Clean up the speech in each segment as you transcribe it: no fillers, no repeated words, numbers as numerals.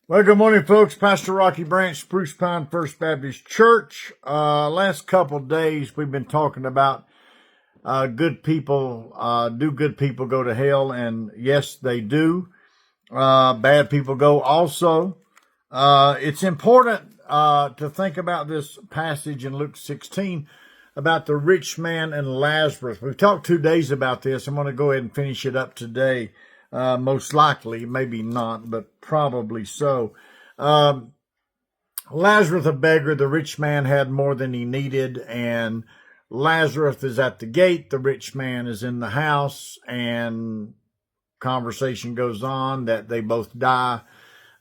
Well, good morning, folks. Pastor Rocky Branch, Spruce Pine First Baptist Church. Last couple of days, we've been talking about good people. Do good people go to hell? And yes, they do. Bad people go also. It's important to think about this passage in Luke 16 about the rich man and Lazarus. We've talked 2 days about this. I'm going to go ahead and finish it up today. Most likely, maybe not, but probably so. Lazarus a beggar, the rich man had more than he needed, and Lazarus is at the gate, the rich man is in the house, and conversation goes on that they both die.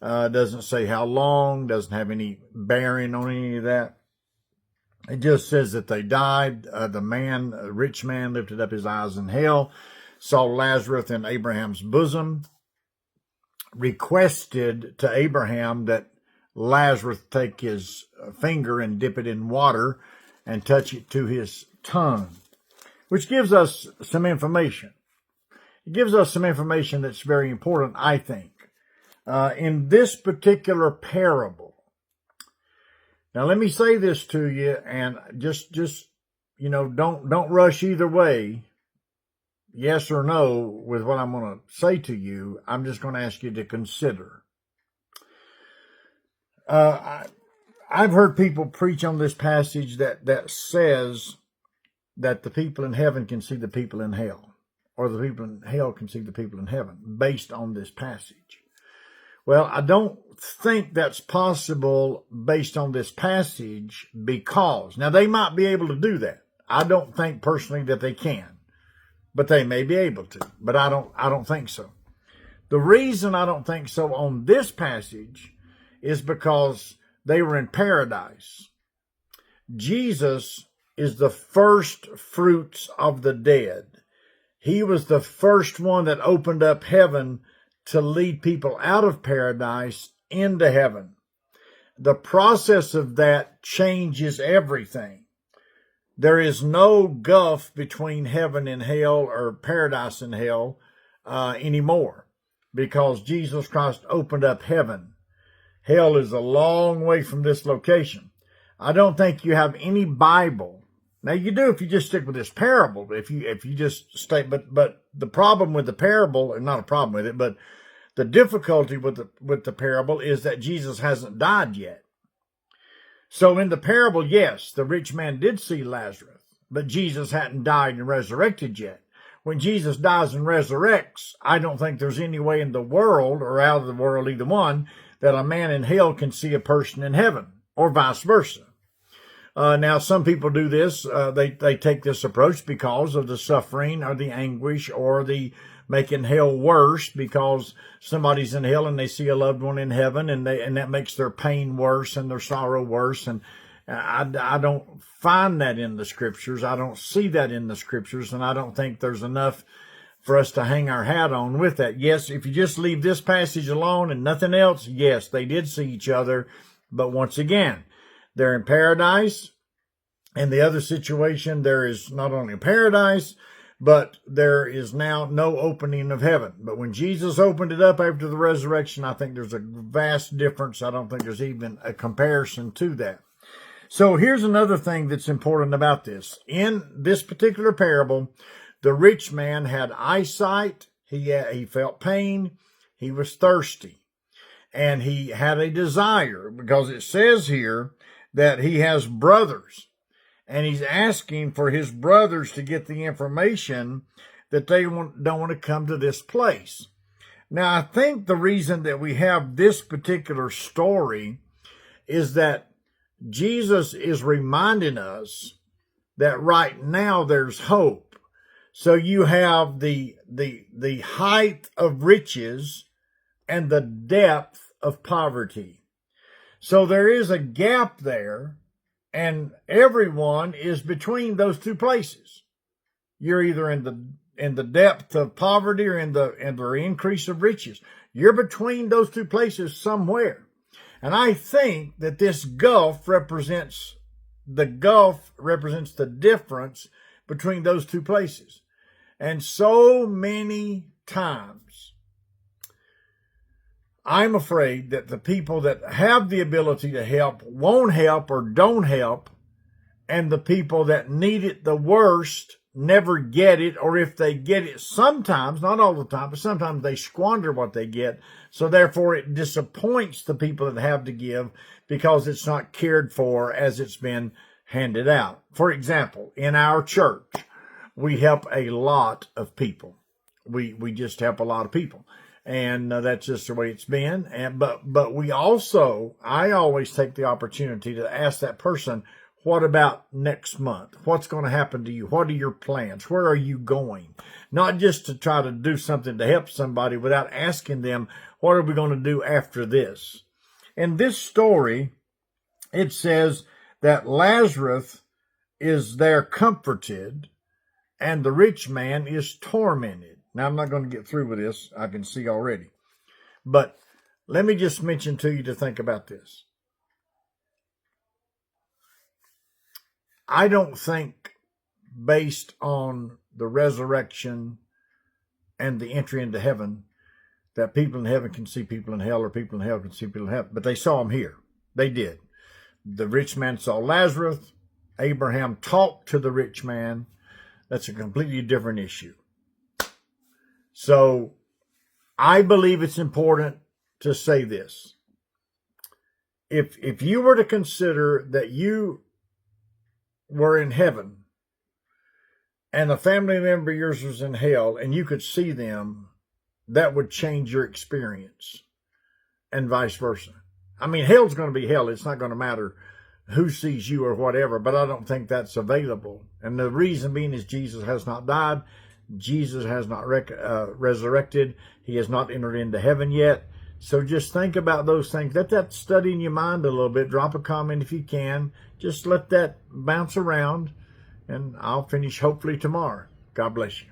Doesn't say how long, doesn't have any bearing on any of that. It just says that they died. The rich man lifted up his eyes in hell, saw Lazarus in Abraham's bosom, requested to Abraham that Lazarus take his finger and dip it in water and touch it to his tongue, which gives us some information. It gives us some information that's very important, I think. In this particular parable, now let me say this to you, and just don't rush either way, yes or no, with what I'm going to say to you. I'm just going to ask you to consider. I've heard people preach on this passage that says that the people in heaven can see the people in hell, or the people in hell can see the people in heaven, based on this passage. Well, I don't think that's possible based on this passage, because now they might be able to do that. I don't think personally that they can, but they may be able to, but I don't think so. The reason I don't think so on this passage is because they were in paradise. Jesus is the first fruits of the dead. He was the first one that opened up heaven to lead people out of paradise into heaven. The process of that changes everything. There is no gulf between heaven and hell, or paradise and hell, anymore, because Jesus Christ opened up heaven. Hell is a long way from this location. I don't think you have any Bible. Now you do if you just stick with this parable. If you just stay, but the problem with the parable, and not a problem with it, but the difficulty with the parable is that Jesus hasn't died yet. So in the parable, yes, the rich man did see Lazarus, but Jesus hadn't died and resurrected yet. When Jesus dies and resurrects, I don't think there's any way in the world, or out of the world, either one, that a man in hell can see a person in heaven, or vice versa. Now, some people do this. They take this approach because of the suffering or the anguish or the making hell worse, because somebody's in hell and they see a loved one in heaven, and that makes their pain worse and their sorrow worse. And I don't find that in the scriptures. I don't see that in the scriptures, and I don't think there's enough for us to hang our hat on with that. Yes, if you just leave this passage alone and nothing else, yes, they did see each other. But once again, they're in paradise. In the other situation, there is not only paradise, but there is now no opening of heaven. But when Jesus opened it up after the resurrection, I think there's a vast difference. I don't think there's even a comparison to that. So here's another thing that's important about this. In this particular parable, the rich man had eyesight. He felt pain. He was thirsty. And he had a desire, because it says here that he has brothers. And he's asking for his brothers to get the information that they don't want to come to this place. Now, I think the reason that we have this particular story is that Jesus is reminding us that right now there's hope. So you have the height of riches and the depth of poverty. So there is a gap there, and everyone is between those two places. You're either in the depth of poverty or in the increase of riches. You're between those two places somewhere. And I think that this gulf represents the difference between those two places. And so many times I'm afraid that the people that have the ability to help won't help or don't help, and the people that need it the worst never get it, or if they get it sometimes, not all the time, but sometimes they squander what they get. So therefore it disappoints the people that have to give because it's not cared for as it's been handed out. For example, in our church, we help a lot of people. We just help a lot of people. And that's just the way it's been. But we also, I always take the opportunity to ask that person, what about next month? What's going to happen to you? What are your plans? Where are you going? Not just to try to do something to help somebody without asking them, what are we going to do after this? In this story, it says that Lazarus is there comforted and the rich man is tormented. Now, I'm not going to get through with this, I can see already. But let me just mention to you to think about this. I don't think, based on the resurrection and the entry into heaven, that people in heaven can see people in hell, or people in hell can see people in heaven. But they saw him here. They did. The rich man saw Lazarus. Abraham talked to the rich man. That's a completely different issue. So I believe it's important to say this. If you were to consider that you were in heaven and a family member of yours was in hell and you could see them, that would change your experience, and vice versa. I mean, hell's going to be hell. It's not going to matter who sees you or whatever, but I don't think that's available. And the reason being is Jesus has not died. Jesus has not resurrected. He has not entered into heaven yet. So just think about those things. Let that study in your mind a little bit. Drop a comment if you can. Just let that bounce around, and I'll finish hopefully tomorrow. God bless you.